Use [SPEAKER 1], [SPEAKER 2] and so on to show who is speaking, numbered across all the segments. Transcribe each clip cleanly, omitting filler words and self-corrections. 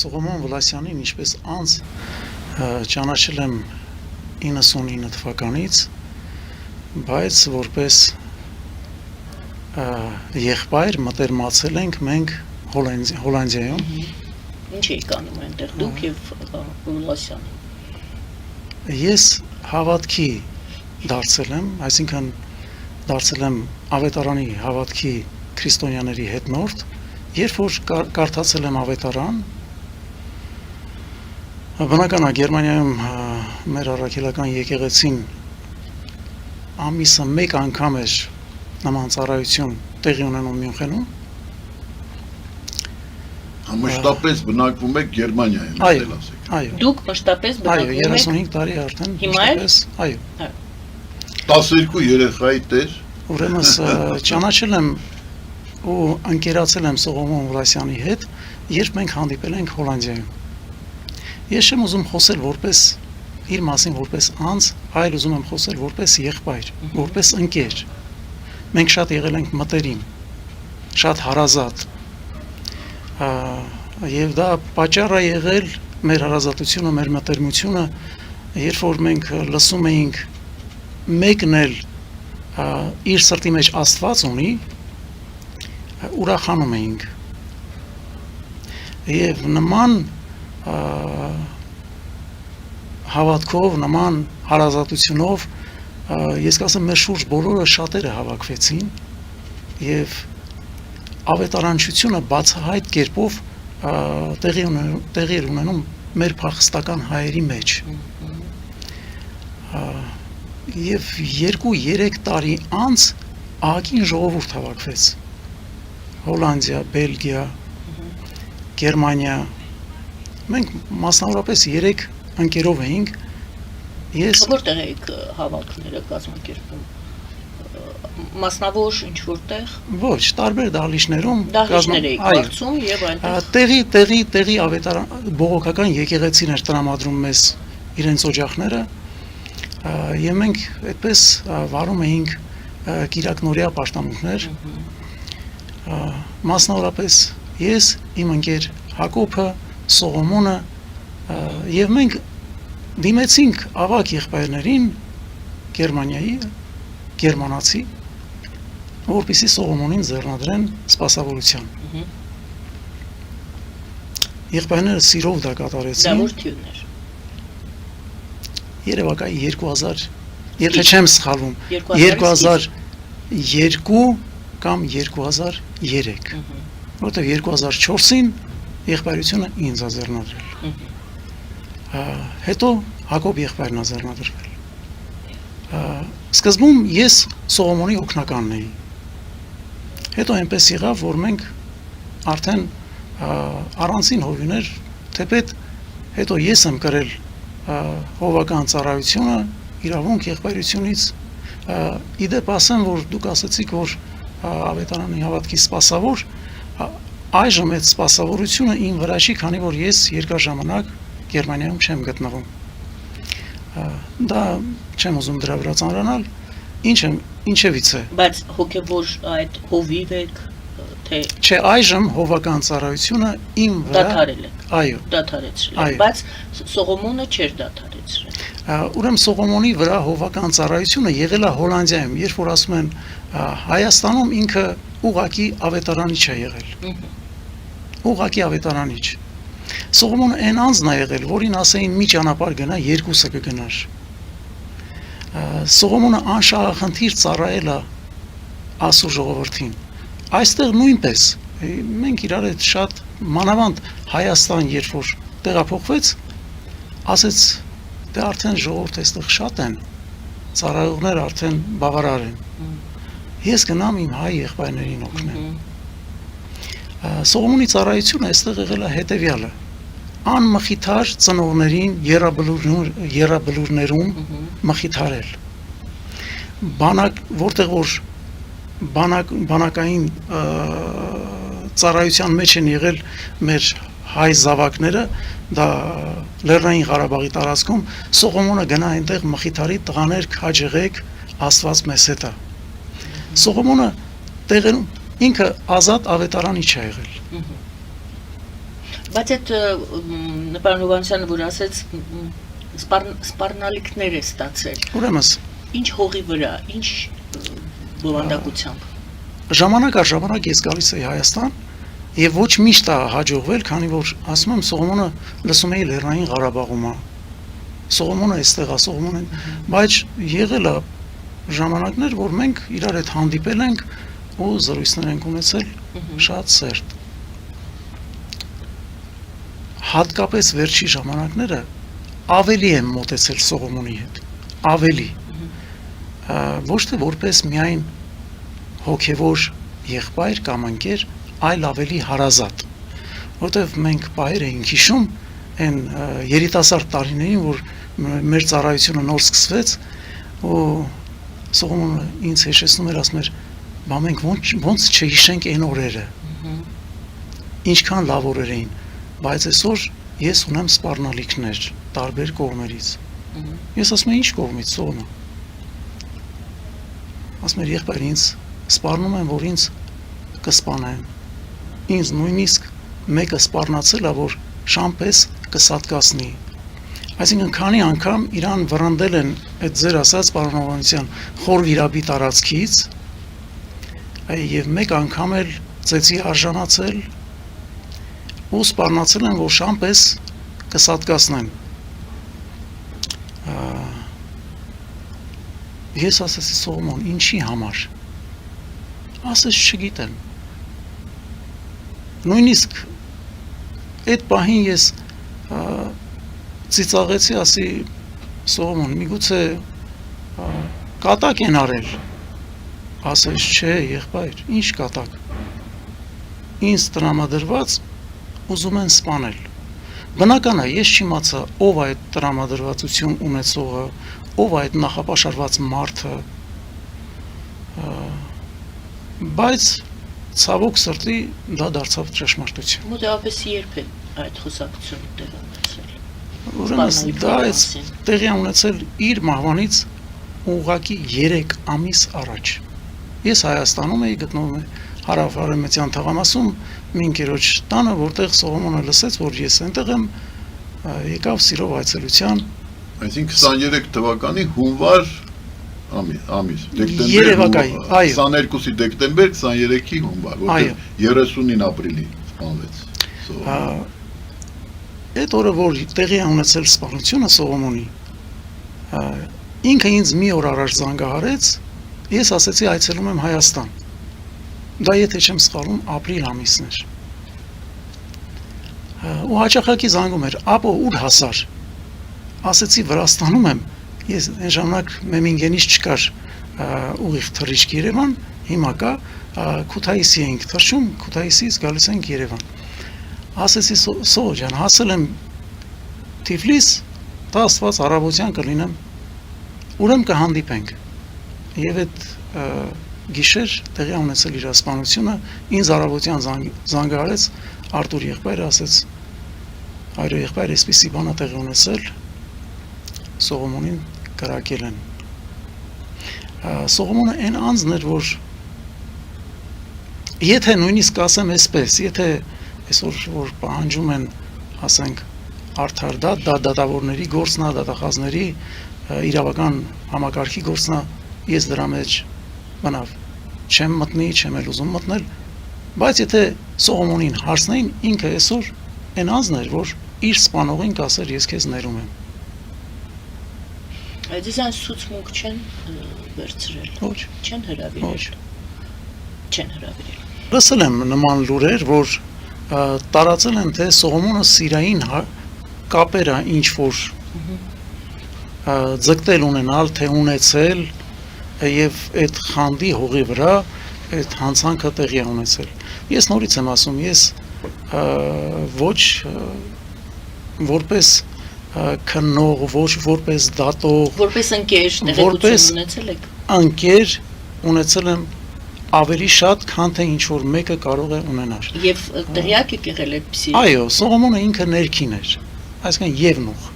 [SPEAKER 1] Սողոմոն Վլասյանին ինչպես անձ ճանաչել եմ 99 թվականից, բայց որպես եղբայր մտերմացել ենք մենք Հոլանդիայում։
[SPEAKER 2] Ինչ եք անում այնտեղ դուք եւ Վլասյանը։
[SPEAKER 1] Ես հավատքի դարձել եմ, այսինքն դարձել եմ ավետարանի հավատքի քրիստոնյաների հետնորդ, երբ որ կարդացել եմ ավետարան, բնական է Գերմանիայում մեր առաքելական եկեղեցին ամիսը մեկ անգամ էր նման ծառայություն տեղի ունենում Մյունխենում։
[SPEAKER 3] Մշտապես բնակվում եք Գերմանիայում,
[SPEAKER 1] այո, այո։
[SPEAKER 2] Դուք մշտապես բնակվում եք։
[SPEAKER 1] Այո, 35 տարի արդեն։
[SPEAKER 2] Հիմա էլ։
[SPEAKER 1] Այո։
[SPEAKER 3] 12 երեխայի տեր։
[SPEAKER 1] Ուրեմն ճանաչել եմ ու ընկերացել եմ Սողոմոն Վլասյանի հետ, երբ մենք հանդիպել ենք Հոլանդիայում։ Ես չեմ ուզում խոսել որպես իր մասին որպես անձ, այլ ուզում եմ խոսել որպես եղբայր, որպես ընկեր։ Մենք շատ եղել ենք մտերիմ, շատ հարազատ։ Եվ դա պատճառ է եղել մեր հարազատությունը, մեր մտերմությունը, երբ որ մենք լսում էինք մեկն էլ իր սրտի մեջ Աստված ունի, ուրախանում էինք։ Եվ նման հավատքով, նման հարազատությունով ես կասեմ մեր շուրջ բոլորը շատերը հավաքվեցին եւ ավետարանչությունը բացահայտ կերպով տեղի էր ունենում մեր փախստական հայերի մեջ։ Եվ 2-3 տարի անց ահագին ժողովուրդ հավաքվեց։ Հոլանդիա, Բելգիա, Գերմանիա։ Մենք մասնավորապես 3 ընկերով էինք։ Ես
[SPEAKER 2] որտեղ եք հավաքները կազմակերպում։ Մասնավոր ինչ որտեղ։
[SPEAKER 1] Ոչ, տարբեր դահլիճներում
[SPEAKER 2] Դահլիճներ եք բացում եւ
[SPEAKER 1] այնտեղ տեղի ավետարան բողոքական եկեղեցիներ տրամադրում մեզ իրենց օջախները եւ մենք այդպես վարում էինք կիրակնորյա պաշտամունքներ մասնավորապես ես իմ ընկեր Հակոբը Սողոմոնը եւ մենք դիմեցինք ավակ եղբայրներին Գերմանիայի գերմանացի որպեսզի Սողոմոնին ձեռնադրեն սպասավորության։ Եղբայրները սիրով դա կատարեցին։
[SPEAKER 2] Դա որ թյուններ։
[SPEAKER 1] Երևակայի 2000, եթե չեմ սխալվում, 2002 կամ 2003, որտեղ 2004-ին եղբայրությունը ինձ է ձեռնադրել։ Հետո Հակոբ եղբայրն է ձեռնադրվել։ Սկզբում ես Սողոմոնի օգնականն էի։ Հետո այնպես եղավ, որ մենք արդեն առանցին հովիներ, թեպետ հետո ես եմ կրել հովական ծառայությունը իրավունք եղբայրությունից։ Իդեպ ասեմ, որ դուք ասացիք, որ ավետարանի հավատքի սպասավոր, այժմ այդ սպասավորությունը իմ վրա չի, քանի որ ես երկար ժամանակ Գերմանիայում չեմ գտնվում։ Դա չեմ ուզում դրա վրա ծանրանալ, ինչևից է։
[SPEAKER 2] Բայց հոգևոր այդ հովիվ եք, թե
[SPEAKER 1] չէ, այժմ հովական ծառայությունը իմ վրա
[SPEAKER 2] դադարել եք։
[SPEAKER 1] Այո,
[SPEAKER 2] դադարեցրել եք, բայց Սողոմոնը չէր դադարեցրել։
[SPEAKER 1] Ուրեմն Սողոմոնի վրա հովական ծառայությունը եղել է Հոլանդիայում, երբ որ ասում են Հայաստանում ինքը ուղղակի ավետարանիչ է եղել։ Ուղղակի ավետարանիչ։ Սողոմոնը այն անձն է եղել, որին ասեին մի ճանապարհ գնա, երկուսը կգնար։ Սողոմոնը անշահախնդիր ծառայել է Աստծո ժողովրդին։ Այստեղ նույնպես մենք իրար հետ շատ մանավանդ Հայաստան, երբ որ տեղափոխվեց, ասեց դե արդեն ժողովուրդ այստեղ շատ են, ծառայողներ արդեն բավարար են։ Ես գնամ իմ հայ եղբայրներին օգնեմ։ Սողոմոնի ծառայությունը այստեղ եղել է հետևյալը. անմխիթար ծնողներին եռաբլուրներում մխիթարել։ Որտեղ որ բանակային ծառայության մեջ են եղել մեր հայ զավակները, դա Լեռնային Ղարաբաղի տարածքում, Սողոմոնը գնա այնտեղ մխիթարի տղաներ քաջեղեք, Աստված մեզ հետ է։ Սողոմոնը տեղերում ինքը ազատ ավետարանիչ է եղել։
[SPEAKER 2] Բայց այդ Նպարան Հովհաննիսյանը որ ասեց սպառնալիքներ է ստացել։
[SPEAKER 1] Ուրեմն
[SPEAKER 2] Ինչ հողի վրա, ինչ բովանդակությամբ։
[SPEAKER 1] ժամանակ առ ժամանակ ես գալիս էի Հայաստան եւ ոչ միշտ է հաջողվել, քանի որ ասում եմ Սողոմոնը լսում էի Լեռնային Ղարաբաղում է։ Սողոմոնը այստեղ է, Սողոմոնը, բայց եղել է ժամանակներ, որ մենք իրար հետ հանդիպել ենք ու զրույցներ ենք ունեցել շատ սերտ։ Հատկապես վերջի ժամանակները ավելի եմ մոտեցել Սողոմոնի հետ, ավելի։ Ոչ թե որպես միայն հոգևոր եղբայր կամ ընկեր, այլ ավելի հարազատ, որտեղ մենք պահեր էինք հիշում այն երիտասարդ տարիներին, որ մեր ծառայությունը նոր սկսվեց ու Սողոմոնը ինձ հիշեցնում էր, ասում էր, բա մենք ոնց չհիշենք այն օրերը, ինչքան լավ օրեր էին, բայց այսօր ես ունեմ սպառնալիքներ տարբեր կողմերից։ Ես ասում եմ, ինչ կողմից, Սողոմոն։ Ասում էր, եղբայր, ինձ սպառնում են, որ ինձ կսպանեն։ Ինձ նույնիսկ մեկը սպառնացել է, որ շամպես կսատկացնի։ Այսինքն քանի անգամ իրան վռնդել են այդ ձեր ասած պարոն Հովհաննիսյան խոր վիրաբի տարածքից եւ մեկ անգամ էլ ծեծի արժանացել ու սպառնացել են, որ շամպես կսատկացնեն։ Ես ասացի Սողոմոն, ինչի համար։ Ասես չգիտեմ։ Նույնիսկ այդ պահին ես ծիծաղեցի, ասի Սողոմոն, միգուցե կատակ են արել։ Ասես չէ, եղբայր, ինչ կատակ։ Ինձ տրամադրված ուզում են սպանել։ Բնական է, ես չիմացա ով է այդ տրամադրվածություն ունեցողը, ով է այդ նախապաշարված մարդը, բայց ցավոք սրտի դա դարձավ ճշմարտություն։
[SPEAKER 2] Մոտավորապես երբ է այդ խոսակցությունը տեղի ունեցել։
[SPEAKER 1] Ուրեմն դա տեղի ունեցել իր մահվանից ուղղակի 3 ամիս առաջ։ Ես Հայաստանում էի, գտնվում եմ Հարավ-Արևմտյան թաղամասում, մի ընկերոջ տանը, որտեղ Սողոմոնը լսեց, որ ես այնտեղ եմ, եկավ սիրով այցելության։
[SPEAKER 3] Այսինքն 23 թվականի հունվար ամիս,
[SPEAKER 1] Երևակայի, այո։
[SPEAKER 3] 22-ի դեկտեմբեր, 23-ի հունվար, որտեղ 30-ին ապրիլի սպանվեց Սողոմոնը։
[SPEAKER 1] Այդ օրը, որ տեղի է ունեցել սպանությունը Սողոմոնի, ինքը ինձ մի օր առաջ զանգահարեց, ես ասեցի այցելում եմ Հայաստան։ Դա եթե չեմ սխալվում, ապրիլ ամիսն էր։ Ու հաճախակի զանգում էր, ապո ուր հասար։ Ասեցի Վրաստանում եմ, ես այն ժամանակ Մեմինգենից չկար ուղիղ թռիչք Երևան, հիմա կա, Քութայիսի էինք թռչում, Քութայիսից գալիս ենք Երևան։ Ասեցի Սողո ջան, հասել եմ Թիֆլիս, դա աստված առավոտյան կլինեմ, ուրեմն կհանդիպենք։ Եվ այդ գիշեր տեղի ունեցել իր սպանությունը, ինձ առավոտյան զանգահարեց Արտուր եղբայրը, ասեց այրո եղբայր, այսպիսի բան է տեղի ունեցել, Սողոմոնին կրակել են։ Սողոմոնը այն անձն էր, որ եթե նույնիսկ ասեմ այսպես, եթե այսօր որ պահանջում են, ասենք, արդար դատավորների գործնա, դատախազների իրավական համակարգի գործնա, ես դրա մեջ բնավ չեմ մտնի, չեմ էլ ուզում մտնել, բայց եթե Սողոմոնին հարցնեին, ինքը այսօր այն անձն էր, որ իր սպանողին կասեր ես քեզ ներում եմ։
[SPEAKER 2] Այս այն ցուցմունք չեն վերցրել։
[SPEAKER 1] Ոչ,
[SPEAKER 2] չեն հրավիրել։ Չեն հրավիրել։
[SPEAKER 1] Լսել եմ նման լուրեր, որ տարածել են, թե Սողոմոնը սիրային կապերը ինչ որ ձգտել ունենալ, թե ունեցել եւ այդ խանդի հողի վրա այդ հանցանքը տեղի է ունեցել։ Ես նորից եմ ասում, ես ոչ որպես քննող, ոչ որպես դատող,
[SPEAKER 2] որպես ընկեր տեղեկություն ունեցել եք։
[SPEAKER 1] Ընկեր ունեցել եմ ավելի շատ, քան թե ինչ որ մեկը կարող է ունենալ։
[SPEAKER 2] Եվ տեղյակ եք եղել այդպիսի։
[SPEAKER 1] Այո, Սողոմոնը ինքը ներքին էր, այսինքն Եվնուխ,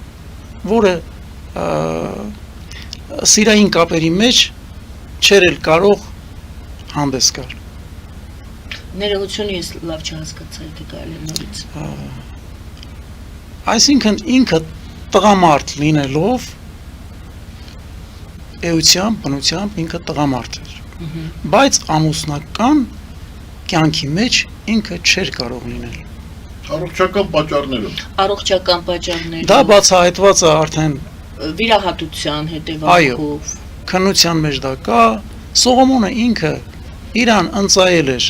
[SPEAKER 1] որը սիրային կապերի մեջ չէր էլ կարող հանդես գալ։
[SPEAKER 2] Ներողություն, ես լավ չհասկացա, եթե կարելի է նորից։
[SPEAKER 1] Այսինքն ինքը տղամարդ լինելով էությամբ, բնությամբ ինքը տղամարդ էր։ Բայց ամուսնական կյանքի մեջ ինքը չէր կարող լինել։
[SPEAKER 3] Առողջական պատճառներով։
[SPEAKER 2] Առողջական պատճառներով։
[SPEAKER 1] Դա բացահայտված է արդեն
[SPEAKER 2] վիրահատության հետևանքով։
[SPEAKER 1] Քննության մեջ դա կա, Սողոմոնը ինքը իրան ընծայել էր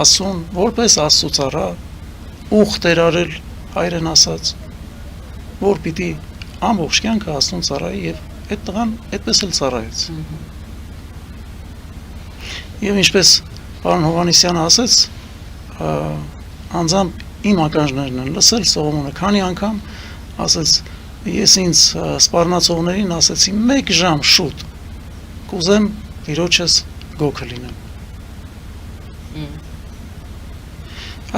[SPEAKER 1] ասուն, որպես աստծոծառա, ուխտ էր արել հայրեն ասած, որ պիտի ամբողջ կյանքը աստծուն ծառայի եւ այդ տղան այդպես էլ ծառայեց։ Եվ ինչպես պարոն Հովհաննիսյանը ասեց, անձամբ իմ ականջներն են լսել Սողոմոնը քանի անգամ ասեց, ես ինձ սպառնացողներին ասեցի 1 ժամ շուտ կուզեմ իրոջս գոքը լինեմ։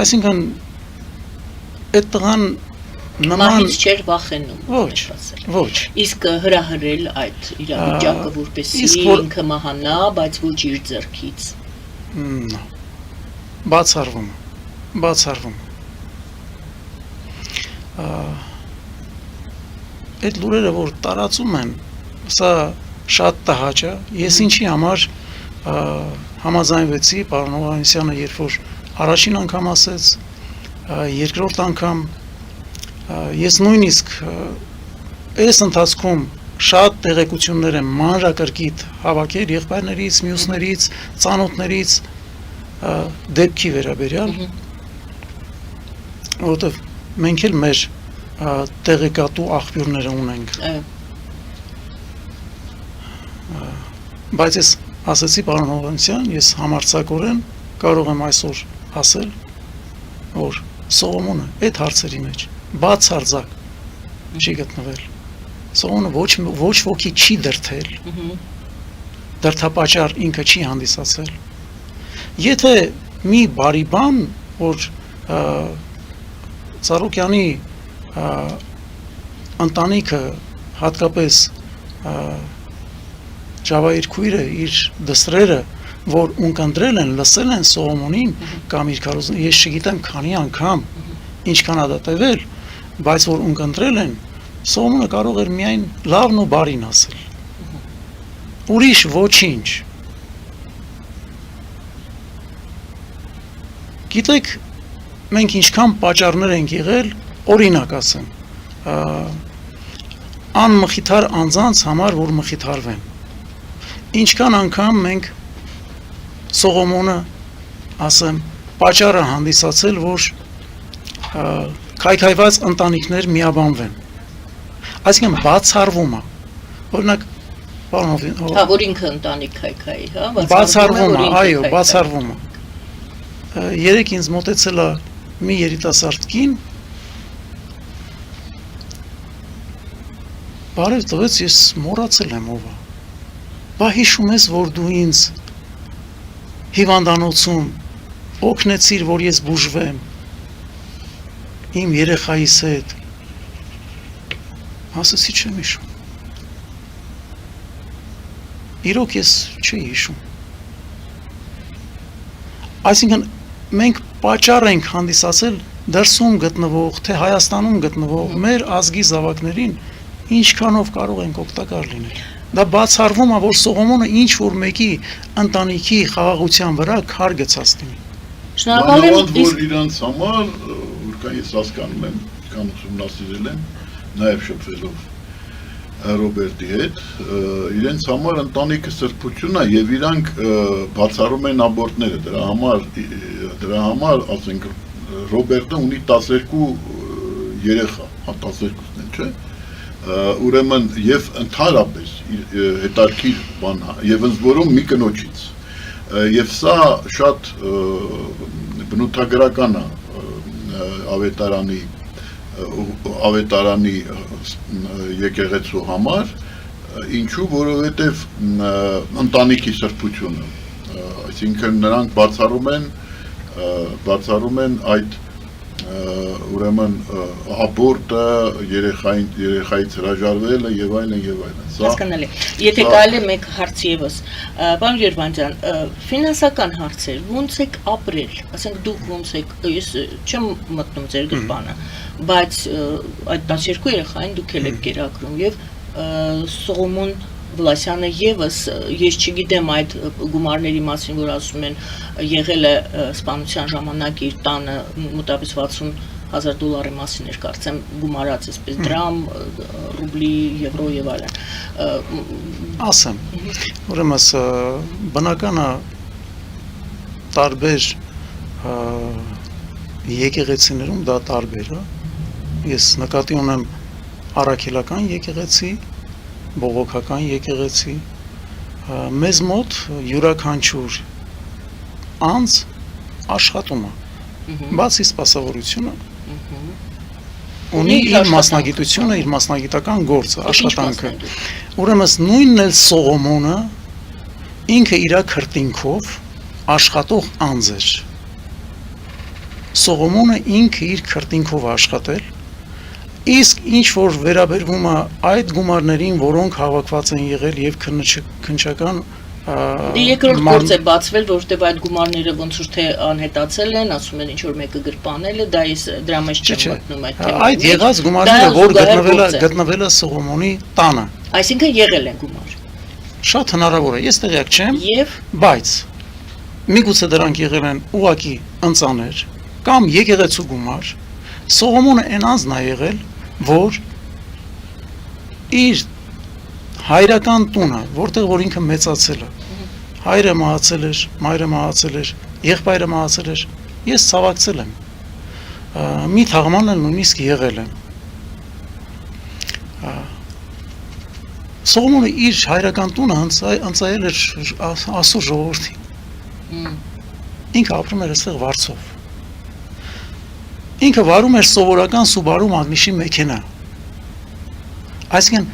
[SPEAKER 1] Այսինքն այդ տղան նման
[SPEAKER 2] Մահից չէր վախենում։
[SPEAKER 1] Ոչ։
[SPEAKER 2] Իսկ հրահրել այդ իրավիճակը, որպեսզի ինքը մահանա, բայց ոչ իր ձեռքից։
[SPEAKER 1] Բացառվում։ Այդ լուրերը, որ տարածում են, սա շատ տհաճ է։ Ես ինչի համար համաձայնվեցի պարոն Հովհաննիսյանը, երբ որ առաջին անգամ ասեց, երկրորդ անգամ ես նույնիսկ այս ընթացքում շատ տեղեկություններ եմ մանրակրկիտ հավաքել եղբայրներից, մյուսներից, ծանոթներից դեպքի վերաբերյալ, որովհետև մենք էլ մեր տեղեկատու աղբյուրները ունենք։ Բայց ես ասեցի պարոն Հովհաննիսյան, ես համարձակորեն կարող եմ այսօր ասել, որ Սողոմոնը այդ հարցերի մեջ բացարձակ չի գտնվել։ Սողոմոնը ոչ ոքի չի դրդել, դրդապատճառ ինքը չի հանդիսացել։ Եթե մի բարի բան, որ Ծառուկյանի ընտանիքը, հատկապես Ջավահիր քույրը, իր դստրերը, որ ունկնդրել են, լսել են Սողոմոնին կամ իր քարոզին, ես չգիտեմ քանի անգամ, ինչքան է դա տևել, բայց որ ունկնդրել են, Սողոմոնը կարող էր միայն լավն ու բարին ասել։ Ուրիշ ոչինչ։ Գիտեք, մենք ինչքան պատճառներ ենք եղել, օրինակ ասեմ, անմխիթար անձանց համար, որ մխիթարվեն։ Ինչքան անգամ մենք Սողոմոնը, ասեմ, պատճառը հանդիսացել, որ քայքայված ընտանիքներ միաբանվեն։ Այսինքն բացառվում է։ Օրինակ,
[SPEAKER 2] որ ինքը ընտանիք քայքայի, հա,
[SPEAKER 1] բացառվում է, այո, բացառվում է։ Երեք ինձ մոտեցել է մի երիտասարդ կին, բարև տվեց, ես մոռացել եմ ով է։ Բա հիշում ես, որ դու ինձ հիվանդանոցում օգնեցիր, որ ես բուժվեմ իմ երեխայիս հետ։ Ասեցի չեմ հիշում։ Իրոք ես չի հիշում։ Այսինքն մենք պատճառ ենք հանդիսացել դրսում գտնվող, թե Հայաստանում գտնվող մեր ազգի զավակներին ինչքանով կարող ենք օգտակար լինել։ Դա բացառվում է, որ Սողոմոնը ինչ որ մեկի ընտանիքի խաղաղության վրա քար գցած լինի։
[SPEAKER 2] Շնորհակալ եմ,
[SPEAKER 3] որ իրանց համար, որքան ես հասկանում եմ, կան ուսումնասիրել եմ, նաև շփվելով Ռոբերտի հետ, իրենց համար ընտանիքը սրբություն է եւ իրանք բացառում են աբորտները, դրա համար, ասենք, Ռոբերտը ունի 12 երեխա, 12-ն են, չէ՞։ Ուրեմն եւ ընդհանրապես հետարքիր բան եւ ընդ որում մի կնոջից եւ սա շատ բնութագրական է ավետարանի եկեղեցու համար, ինչու, որովհետեւ ընտանիքի սրբությունը, այսինքն նրանք բացառում են այդ ուրեմն աբորտը, երեխայից հրաժարվելը եւ այլն եւ այլն։
[SPEAKER 2] Հասկանալի։ Եթե կարելի է մեկ հարց եւս, պարոն Երվանդյան, ֆինանսական հարցեր, ո՞նց եք ապրել, ասենք դուք ո՞նց եք, ես չեմ մտնում ձեր գրպանը, բայց այդ 12 երեխային դուք եք կերակրում եւ Սողոմոն Վլասյանը եւս, ես չգիտեմ այդ գումարների մասին, որ ասում են եղել է սպանության ժամանակ իր տանը մոտավորապես $60,000 մասին էր կարծեմ գումարած այսպես դրամ, ռուբլի, եվրո եւ այլն։
[SPEAKER 1] Ասեմ, ուրեմն բնականը տարբեր եկեղեցիներում դա տարբեր է։ Ես նկատի ունեմ առաքելական եկեղեցի, բողոքական եկեղեցի, մեզ մոտ յուրաքանչյուր անձ աշխատում է, բացի սպասավորությունը, ունի իր մասնագիտությունը, իր մասնագիտական գործը, աշխատանքը, ուրեմն նույնն էլ Սողոմոնը ինքը իր քրտինքով աշխատող անձ էր, Սողոմոնը ինքը իր քրտինքով աշխատել, իսկ ինչ որ վերաբերվում է այդ գումարներին, որոնք հավաքված են եղել եւ քննչական
[SPEAKER 2] Երկրորդ գործ է բացվել, որովհետեւ այդ գումարները ոնց որ թե անհետացել են, ասում են ինչ որ մեկը գրպանել է, դա ես դրա մեջ չեմ մտնում այդ թեման։
[SPEAKER 1] Այդ եղած գումարները, որ գտնվել է Սողոմոնի տանը։
[SPEAKER 2] Այսինքն եղել են գումար։
[SPEAKER 1] Շատ հնարավոր է, ես տեղյակ չեմ,
[SPEAKER 2] Եվ
[SPEAKER 1] բայց միգուցե դրանք եղել են ուղակի ընծաներ կամ եկեղեցու գումար։ Սողոմոնը այն անձն է եղել, որ իր հայրական տունը, որտեղ որ ինքը մեծացել է, հայրը մահացել էր, մայրը մահացել էր, եղբայրը մահացել էր, ես ցավակցել եմ, մի թաղման էլ նույնիսկ եղել եմ։ Սողոմոնը իր հայրական տունը ընծայել էր ասուր ժողովրդին, ինքը ապրում էր այստեղ վարձով, ինքը վարում էր սովորական Subaru մագնիշի մեքենա, այսինքն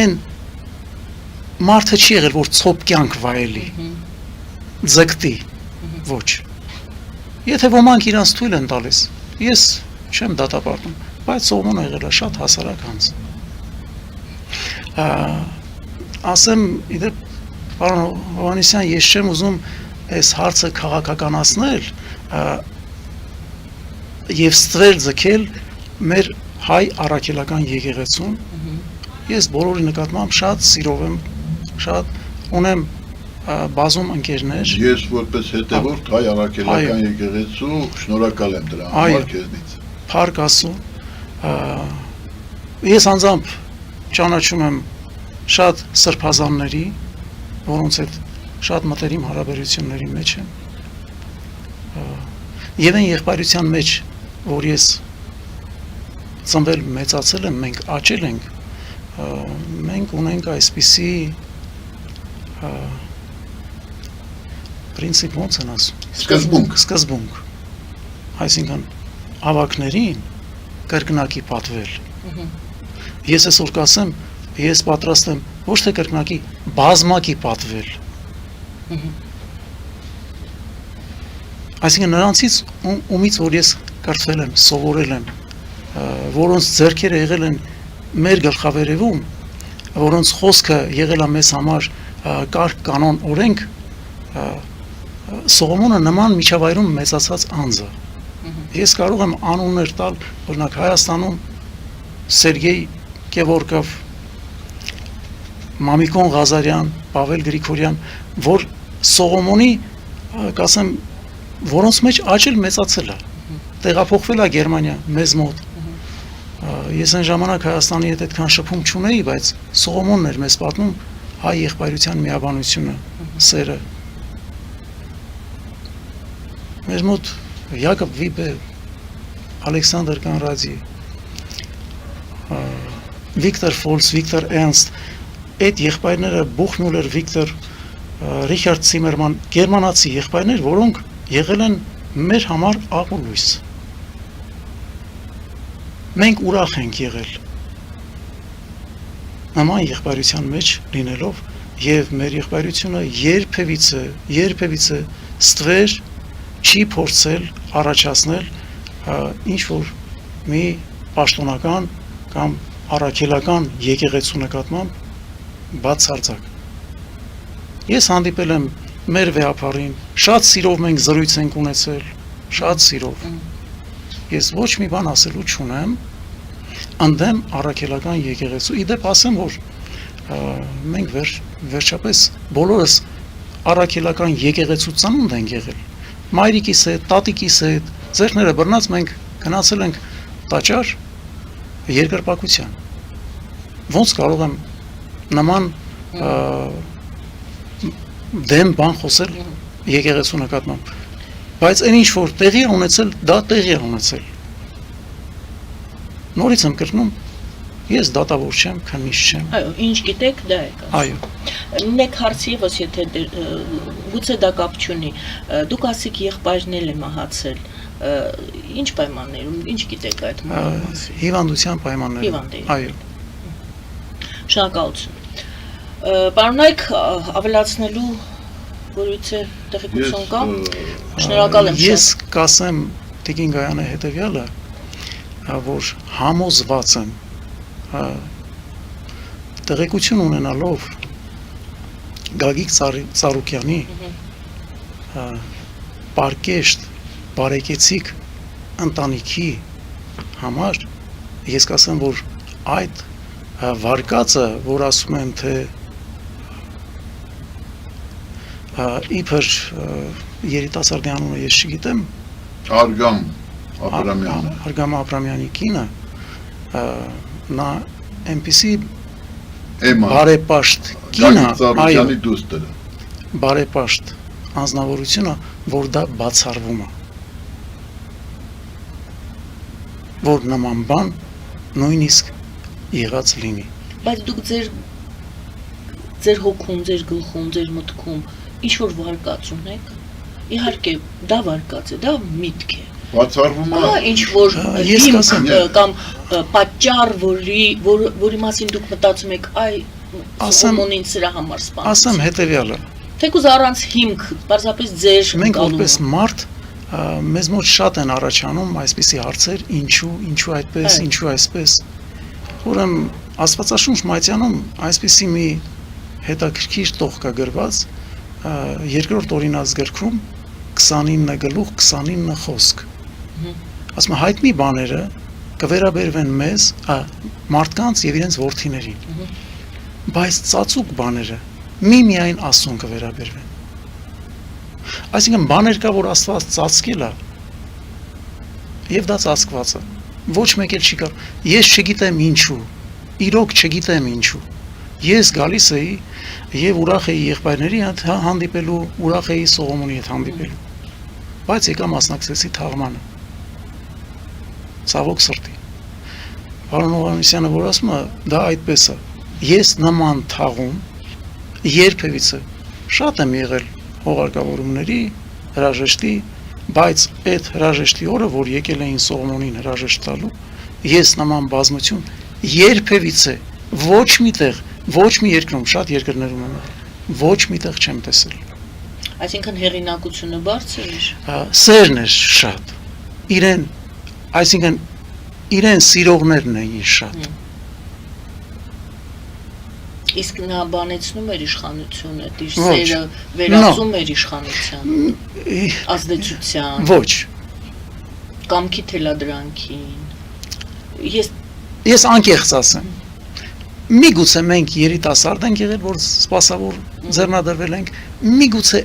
[SPEAKER 1] այն մարդը չի եղել, որ ցոփ կյանք վայելի, ձգտի, ոչ, եթե ոմանք իրանց թույլ են տալիս, ես չեմ դատապարտում, բայց Սողոմոնը եղել է շատ հասարակ անձ, ասեմ, իդեպ, պարոն Հովհաննիսյան, ես չեմ ուզում այս հարցը քաղաքականացնել եւ ստվել ձգել մեր հայ առաքելական եկեղեցուն, ես բոլորի նկատմամբ շատ սիրով եմ, շատ ունեմ բազում ընկերներ։
[SPEAKER 3] Ես որպես հետևորդ հայ առաքելական եկեղեցու շնորհակալ եմ դրա համար քեզնից։
[SPEAKER 1] Փառք Աստծո։ Ես անձամբ ճանաչում եմ շատ սրբազանների, որոնց հետ շատ մտերիմ հարաբերությունների մեջ եմ։ Եվ այն եղբայրության մեջ, որ ես ծնվել մեծացել եմ, մենք աճել ենք, մենք ունենք այսպիսի պրինցիպ ոնց են ասում, սկզբունք, այսինքն ավակներին կրկնակի պատվել, ես այսօր կասեմ, ես պատրաստ եմ ոչ թե կրկնակի, բազմակի պատվել, այսինքն նրանցից ումից որ ես կրթվել եմ, սովորել եմ, որոնց ձեռքերը եղել են մեր գլխավերևում, որոնց խոսքը եղել է մեզ համար կարգ կանոն օրենք, Սողոմոնը նման միջավայրում մեծացած անձ է։ Ես կարող եմ անուններ տալ, օրինակ Հայաստանում Սերգեյ Կևորկով, Մամիկոն Ղազարյան, Պավել Գրիգորյան, որ Սողոմոնի, կասեմ, որոնց մեջ աճել մեծացել է, տեղափոխվել է Գերմանիա, մեզ մոտ։ Ես այն ժամանակ Հայաստանի հետ այդքան շփում չունեի, բայց Սողոմոնն էր մեզ պատմում հայ եղբայրության միաբանությունը, սերը։ Մեր մոտ Յակոբ Վիբե, Ալեքսանդր Կանրադի, Վիկտոր Ֆոլս, Վիկտոր Էրնստ, այդ եղբայրները Բուխմյուլեր, Վիկտոր, Ռիչարդ Ցիմերման, գերմանացի եղբայրներ, որոնք եղել են մեր համար աղուլույս։ Մենք ուրախ ենք եղել նման եղբայրության մեջ լինելով եւ մեր եղբայրությունը երբևիցե ստվեր չի փորձել առաջացնել ինչ որ մի պաշտոնական կամ առաքելական եկեղեցու նկատմամբ բացարձակ։ Ես հանդիպել եմ մեր վեհապարին, շատ սիրով մենք զրույց ենք ունեցել, շատ սիրով։ Ես ոչ մի բան ասելու չունեմ, ընդդեմ առաքելական եկեղեցու։ Իդեպ ասեմ, որ մենք վերջապես բոլորս առաքելական եկեղեցու ծնունդ ենք եղել։ Մայրիկիս հետ, տատիկիս հետ, ձեռները բռնած մենք գնացել ենք տաճար երկրպագության։ Ոնց կարող եմ նման դեմ բան խոսել եկեղեցու նկատմամբ։ Բայց այն ինչ որ տեղի է ունեցել, դա տեղի է ունեցել։ Նորից եմ կրկնում, ես դատավոր չեմ, քննիչ չեմ։
[SPEAKER 2] Այո, ինչ գիտեք, դա եք ասում։
[SPEAKER 1] Այո։
[SPEAKER 2] Մեկ հարց եւս, եթե գուցե դա կապ չունի, դուք ասիք եղբայրն է մահացել, ինչ պայմաններում, ինչ գիտեք այդ մասին։
[SPEAKER 1] Հիվանդության պայմաններում։
[SPEAKER 2] Հիվանդ եք։
[SPEAKER 1] Այո։
[SPEAKER 2] Շնորհակալություն։ Պարոնայք ավելացնելու որույցը տեղեկություն կա։ Շնորհակալ եմ
[SPEAKER 1] Ես
[SPEAKER 2] շատ։
[SPEAKER 1] կասեմ Տիկին Գայանը հետևյալը, որ համոզված եմ տեղեկություն ունենալով Գագիկ Ծառուկյանի պարկեշտ բարեկեցիկ ընտանիքի համար ես կասեմ, որ այդ վարկածը, որ ասում են, թե իբր երիտասարդի անունը ես չգիտեմ,
[SPEAKER 3] Արգամ Աբրամյանը։
[SPEAKER 1] Արգամ Աբրամյանի կինը, նա այնպիսի
[SPEAKER 3] Էմա
[SPEAKER 1] բարեպաշտ կին է,
[SPEAKER 3] Գագիկ Ծառուկյանի դուստերը։
[SPEAKER 1] բարեպաշտ անձնավորությունը, որ դա բացառվում է, որ նման բան նույնիսկ եղած լինի։
[SPEAKER 2] Բայց դուք ձեր հոգում, ձեր գլխում, ձեր մտքում ինչ որ վարկած ունեք։ Իհարկե, դա վարկած է, դա միտք է։
[SPEAKER 3] Բացառվում է։
[SPEAKER 2] Ինչ որ
[SPEAKER 1] Ես
[SPEAKER 2] հիմք
[SPEAKER 1] կասեմ,
[SPEAKER 2] կամ պատճառ, որի մասին դուք մտածում եք, այ Սողոմոնին սրա համար սպանեց։
[SPEAKER 1] Ասեմ հետևյալը,
[SPEAKER 2] Թեկուզ առանց հիմք, պարզապես ձեր
[SPEAKER 1] մենք
[SPEAKER 2] ընկալումը։
[SPEAKER 1] որպես մարդ մեզ մոտ շատ են առաջանում այսպիսի հարցեր, ինչու այդպես, ինչու այսպես։ Ուրեմն Աստվածաշունչ մատյանում այսպիսի մի հետաքրքիր տող կա գրված երկրորդ օրինացգրքում 29 գլուխ 29 խոսք։ Ասում է հայտնի բաները կվերաբերվեն մեզ, մարդկանց եւ իրենց որդիներին։ Բայց ծածուկ բաները միմիայն Աստծուն կվերաբերվեն։ Այսինքն բաներ կա, որ Աստված ծածկել է, եւ դա ծածկված է։ Ոչ մեկ էլ չի կարող։ Ես չգիտեմ ինչու, իրոք չգիտեմ ինչու։ Ես գալիս էի եւ ուրախ էի եղբայրների հետ հանդիպելու, ուրախ էի Սողոմոնի հետ հանդիպելու։ Բայց եկա մասնակցեցի թաղմանը։ Ցավոք սրտի։ Պարոն Հովհաննիսյանը որ ասում է, դա այդպես է։ Ես նման թաղում երբևիցե շատ եմ եղել հողարկավորումների, հրաժեշտի, բայց այդ հրաժեշտի օրը, որ եկել էին Սողոմոնին հրաժեշտ տալու, ես նման բազմություն երբևիցե ոչ միտեղ, ոչ մի երկրում, շատ երկրներում եմ եղել, ոչ միտեղ չեմ տեսել։
[SPEAKER 2] Այսինքն հեղինակությունը բարձր է։
[SPEAKER 1] Սերն է շատ։ Այսինքն իրեն սիրողներն էին շատ։
[SPEAKER 2] Իսկ նա բանեցնում էր իշխանությունը, իր սերը վերածում էր իշխանության, ազդեցության,
[SPEAKER 1] Ոչ։
[SPEAKER 2] կամքի թելադրանքին։
[SPEAKER 1] Ես անկեղծ ասեմ։ Միգուցե մենք երիտասարդ ենք եղել, որ սպասավոր ձեռնադրվել ենք, միգուցե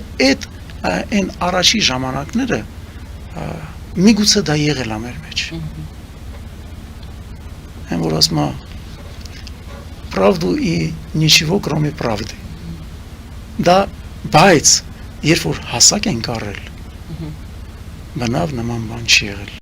[SPEAKER 1] այն առաջի ժամանակները միգուցե դա եղել է մեր մեջ։ Այն որ ասում է правду и ничего кроме правды։ Դա բայց երբ որ հասակ ենք առել, բնավ նման բան չի եղել։